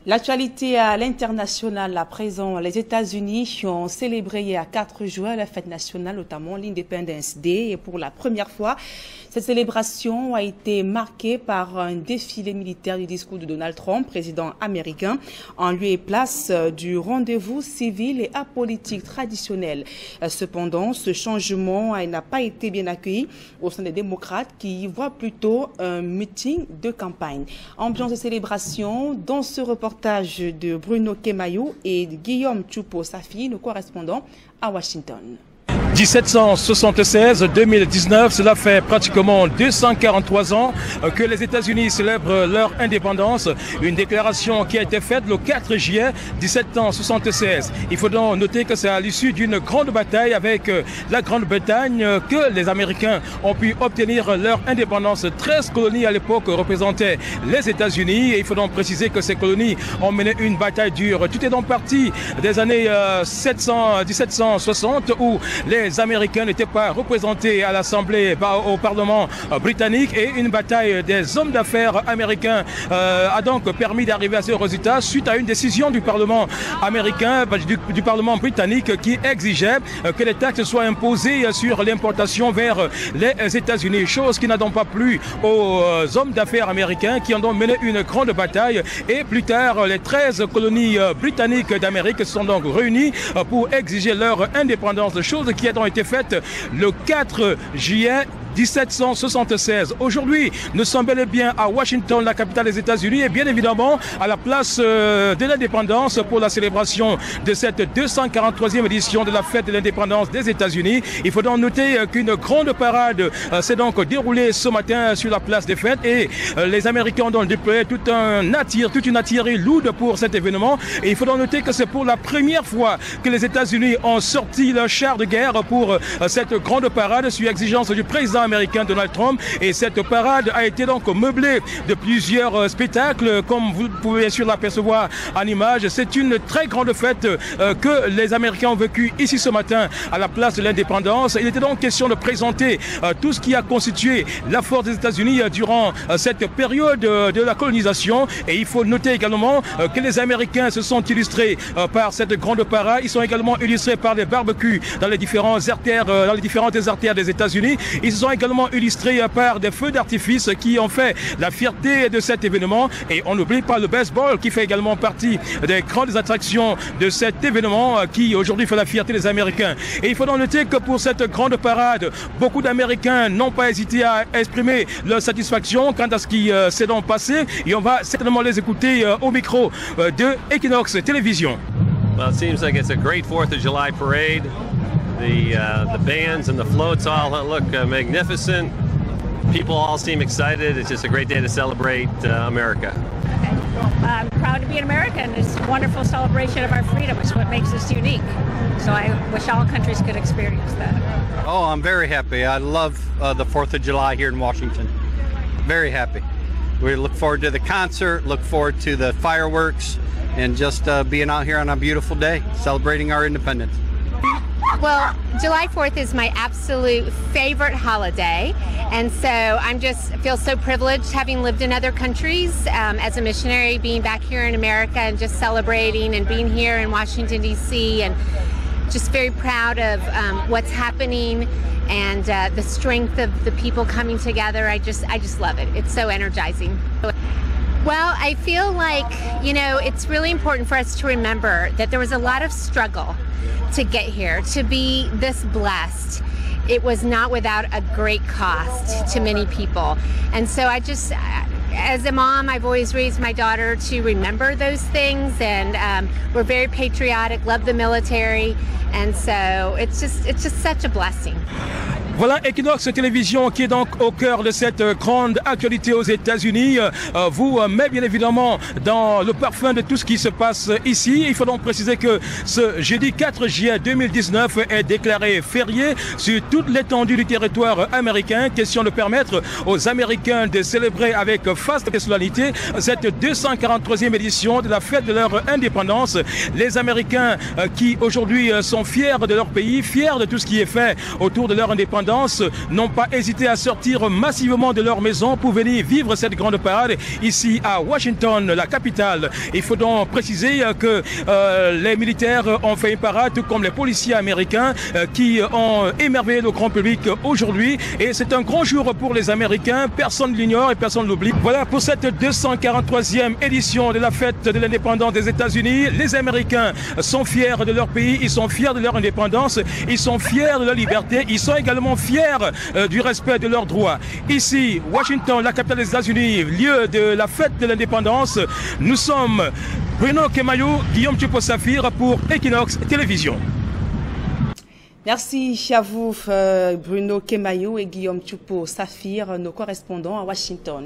L'actualité à l'international, à présent, les États-Unis ont célébré hier 4 juin la fête nationale, notamment l'Independence Day. Et pour la première fois, cette célébration a été marquée par un défilé militaire du discours de Donald Trump, président américain, en lieu et place du rendez-vous civil et apolitique traditionnel. Cependant, ce changement n'a pas été bien accueilli au sein des démocrates qui y voient plutôt un meeting de campagne. Ambiance de célébration dans ce reportage de Bruno Kemayou et de Guillaume Choupo-Safi, nos correspondants à Washington. 1776-2019, cela fait pratiquement 243 ans que les États-Unis célèbrent leur indépendance. Une déclaration qui a été faite le 4 juillet 1776. Il faut donc noter que c'est à l'issue d'une grande bataille avec la Grande-Bretagne que les Américains ont pu obtenir leur indépendance. 13 colonies à l'époque représentaient les États-Unis. Et il faut donc préciser que ces colonies ont mené une bataille dure. Tout est donc parti des années 1760 où les Américains n'étaient pas représentés à l'Assemblée, au Parlement britannique, et une bataille des hommes d'affaires américains a donc permis d'arriver à ce résultat suite à une décision du Parlement américain, du Parlement britannique, qui exigeait que les taxes soient imposées sur l'importation vers les États-Unis, chose qui n'a donc pas plu aux hommes d'affaires américains qui ont donc mené une grande bataille. Et plus tard, les 13 colonies britanniques d'Amérique se sont donc réunies pour exiger leur indépendance, chose qui a donc été faite le 4 juillet 1776. Aujourd'hui, nous sommes bel et bien à Washington, la capitale des États-Unis, et bien évidemment à la place de l'indépendance pour la célébration de cette 243e édition de la fête de l'indépendance des États-Unis. Il faut donc noter qu'une grande parade s'est donc déroulée ce matin sur la place des fêtes, et les Américains ont donc déployé toute une artillerie lourde pour cet événement. Et il faut donc noter que c'est pour la première fois que les États-Unis ont sorti leur char de guerre pour cette grande parade sur exigence du président américain Donald Trump. Et cette parade a été donc meublée de plusieurs spectacles, comme vous pouvez bien sûr l'apercevoir en image. C'est une très grande fête que les Américains ont vécue ici ce matin à la place de l'indépendance. Il était donc question de présenter tout ce qui a constitué la force des États-Unis durant cette période de la colonisation. Et il faut noter également que les Américains se sont illustrés par cette grande parade. Ils sont également illustrés par les barbecues dans les différentes artères des États-Unis. Ils se sont également illustrés par des feux d'artifice qui ont fait la fierté de cet événement. Et on n'oublie pas le baseball qui fait également partie des grandes attractions de cet événement qui aujourd'hui fait la fierté des Américains. Et il faut donc noter que pour cette grande parade, beaucoup d'Américains n'ont pas hésité à exprimer leur satisfaction quant à ce qui s'est donc passé. Et on va certainement les écouter au micro de Equinox Télévision. Well, it seems like it's a great 4th of July parade. The bands and the floats all look magnificent. People all seem excited. It's just a great day to celebrate America. I'm proud to be an American. It's a wonderful celebration of our freedom. It's what makes us unique. So I wish all countries could experience that. Oh, I'm very happy. I love the 4th of July here in Washington. Very happy. We look forward to the concert, look forward to the fireworks, and just being out here on a beautiful day, celebrating our independence. Well, July 4th is my absolute favorite holiday, and so I'm just feel so privileged having lived in other countries as a missionary, being back here in America and just celebrating and being here in Washington, D.C., and just very proud of what's happening and the strength of the people coming together. I just love it. It's so energizing. Well, I feel like, it's really important for us to remember that there was a lot of struggle to get here, to be this blessed. It was not without a great cost to many people. And so as a mom, I've always raised my daughter to remember those things, and we're very patriotic, love the military, and so it's just such a blessing. Voilà Equinox Télévision qui est donc au cœur de cette grande actualité aux États-Unis. Vous met bien évidemment dans le parfum de tout ce qui se passe ici. Il faut donc préciser que ce jeudi 4 juillet 2019 est déclaré férié sur toute l'étendue du territoire américain. Question de permettre aux Américains de célébrer avec faste et solennité cette 243e édition de la fête de leur indépendance. Les Américains qui aujourd'hui sont sont fiers de leur pays, fiers de tout ce qui est fait autour de leur indépendance, n'ont pas hésité à sortir massivement de leur maison pour venir vivre cette grande parade ici à Washington, la capitale. Il faut donc préciser que les militaires ont fait une parade, tout comme les policiers américains qui ont émerveillé le grand public aujourd'hui. Et c'est un grand jour pour les Américains, personne ne l'ignore et personne ne l'oublie. Voilà pour cette 243e édition de la fête de l'indépendance des États-Unis. Les Américains sont fiers de leur pays, ils sont fiers de leur indépendance, ils sont fiers de leur liberté, ils sont également fiers du respect de leurs droits. Ici, Washington, la capitale des États-Unis, lieu de la fête de l'indépendance, nous sommes Bruno Kemayou, Guillaume Tchoupo-Saphir pour Equinox Télévision. Merci à vous, Bruno Kemayou et Guillaume Tchoupo-Saphir, nos correspondants à Washington.